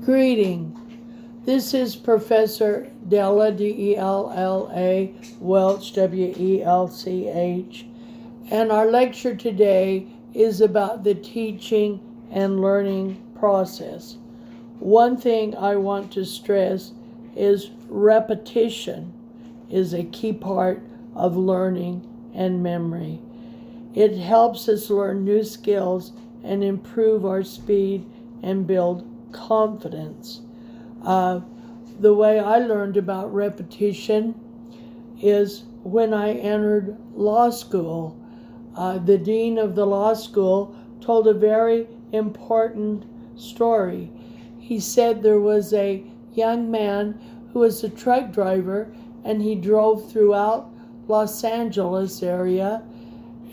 Greeting. This is Professor Della, D-E-L-L-A, Welch, W-E-L-C-H, and our lecture today is about the teaching and learning process. One thing I want to stress is repetition is a key part of learning and memory. It helps us learn new skills and improve our speed and build confidence. The way I learned about repetition is when I entered law school. The dean of the law school told a very important story. He said there was a young man who was a truck driver, and he drove throughout Los Angeles area,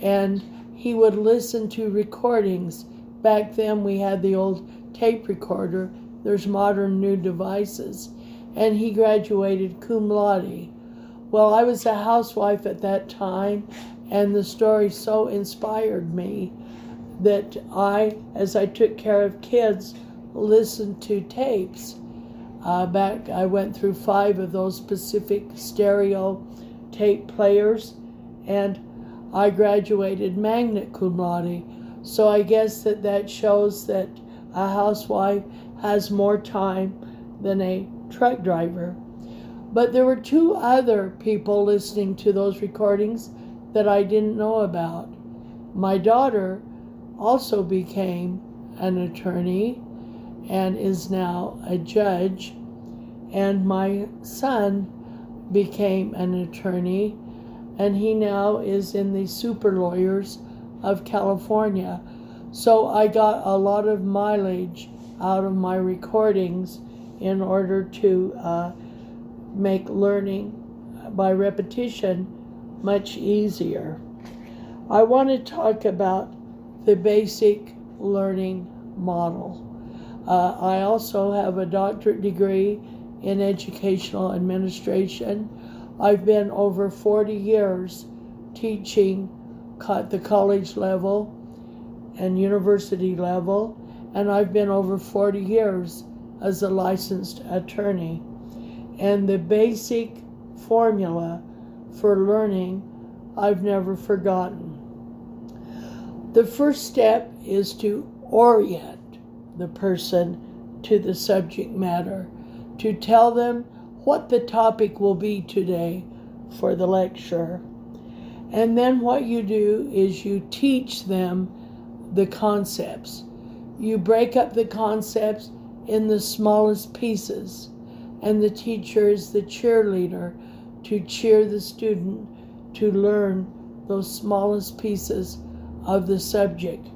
and he would listen to recordings. Back then we had the old tape recorder. There's modern new devices. And he graduated cum laude. Well, I was a housewife at that time, and the story so inspired me that as I took care of kids, listened to tapes. I went through 5 of those Pacific stereo tape players, and I graduated magna cum laude. So I guess that shows that a housewife has more time than a truck driver. But there were 2 other people listening to those recordings that I didn't know about. My daughter also became an attorney and is now a judge, and my son became an attorney, and he now is in the super lawyers of California. So I got a lot of mileage out of my recordings in order to make learning by repetition much easier. I want to talk about the basic learning model. I also have a doctorate degree in educational administration. I've been over 40 years teaching at the college level and university level, and I've been over 40 years as a licensed attorney. And the basic formula for learning I've never forgotten. The first step is to orient the person to the subject matter, to tell them what the topic will be today for the lecture. And then what you do is you teach them the concepts. You break up the concepts in the smallest pieces, and the teacher is the cheerleader to cheer the student to learn those smallest pieces of the subject.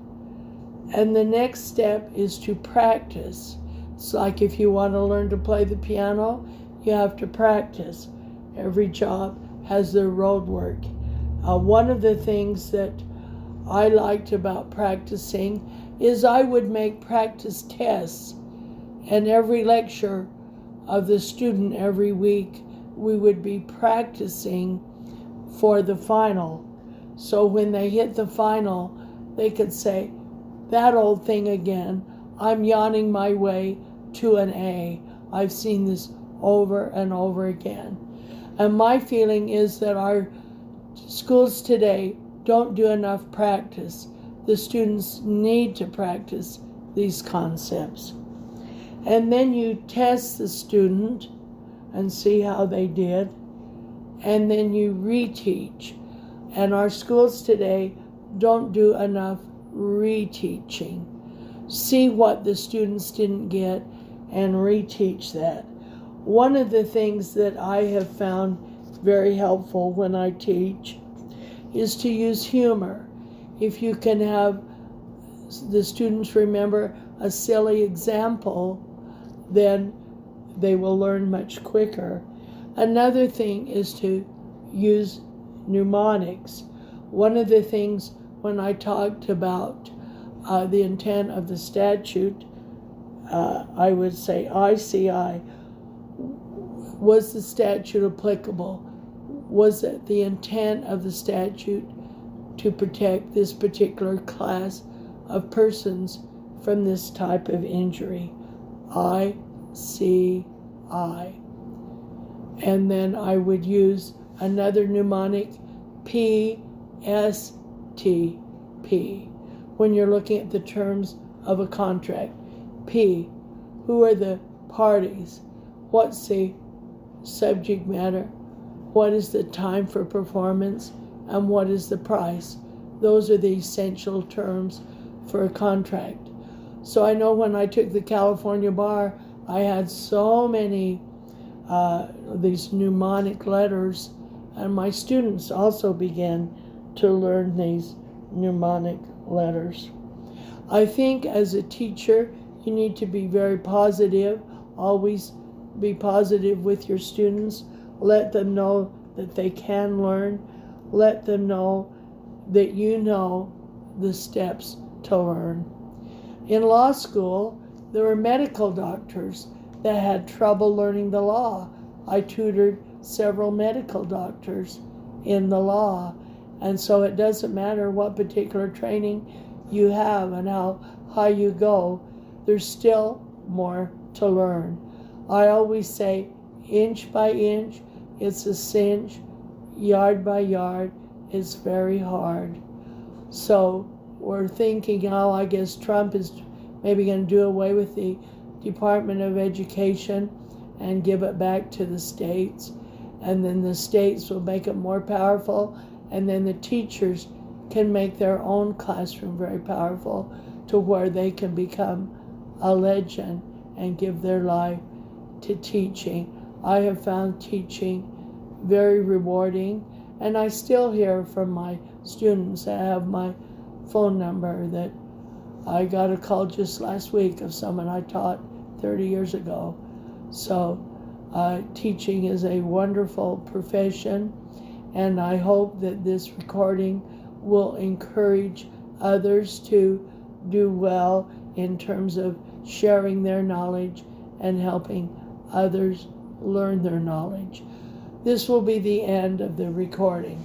And the next step is to practice. It's like if you want to learn to play the piano, you have to practice. Every job has their road work. One of the things that I liked about practicing is I would make practice tests, and every lecture of the student every week we would be practicing for the final. So when they hit the final, they could say, "That old thing again, I'm yawning my way to an A. I've seen this over and over again." And my feeling is that our schools today don't do enough practice. The students need to practice these concepts. And then you test the student and see how they did, and then you reteach. And our schools today don't do enough reteaching. See what the students didn't get and reteach that. One of the things that I have found very helpful when I teach is to use humor. If you can have the students remember a silly example, then they will learn much quicker. Another thing is to use mnemonics. One of the things when I talked about the intent of the statute, I would say ICI. Was the statute applicable? Was it the intent of the statute to protect this particular class of persons from this type of injury? I And then I would use another mnemonic, P, S, T, P, when you're looking at the terms of a contract. P, who are the parties? What's the subject matter? What is the time for performance? And what is the price? Those are the essential terms for a contract. So I know when I took the California bar, I had so many these mnemonic letters, and my students also began to learn these mnemonic letters. I think as a teacher, you need to be very positive. Always be positive with your students. Let them know that they can learn. Let them know that you know the steps to learn. In law school, there were medical doctors that had trouble learning the law. I tutored several medical doctors in the law. And so it doesn't matter what particular training you have and how high you go, there's still more to learn. I always say, inch by inch, it's a cinch. Yard by yard, it's very hard. So we're thinking, oh, I guess Trump is maybe going to do away with the Department of Education and give it back to the states. And then the states will make it more powerful, and then the teachers can make their own classroom very powerful to where they can become a legend and give their life to teaching. I have found teaching very rewarding, and I still hear from my students that have my phone number that I got a call just last week of someone I taught 30 years ago. So teaching is a wonderful profession, and I hope that this recording will encourage others to do well in terms of sharing their knowledge and helping others learn their knowledge. This will be the end of the recording.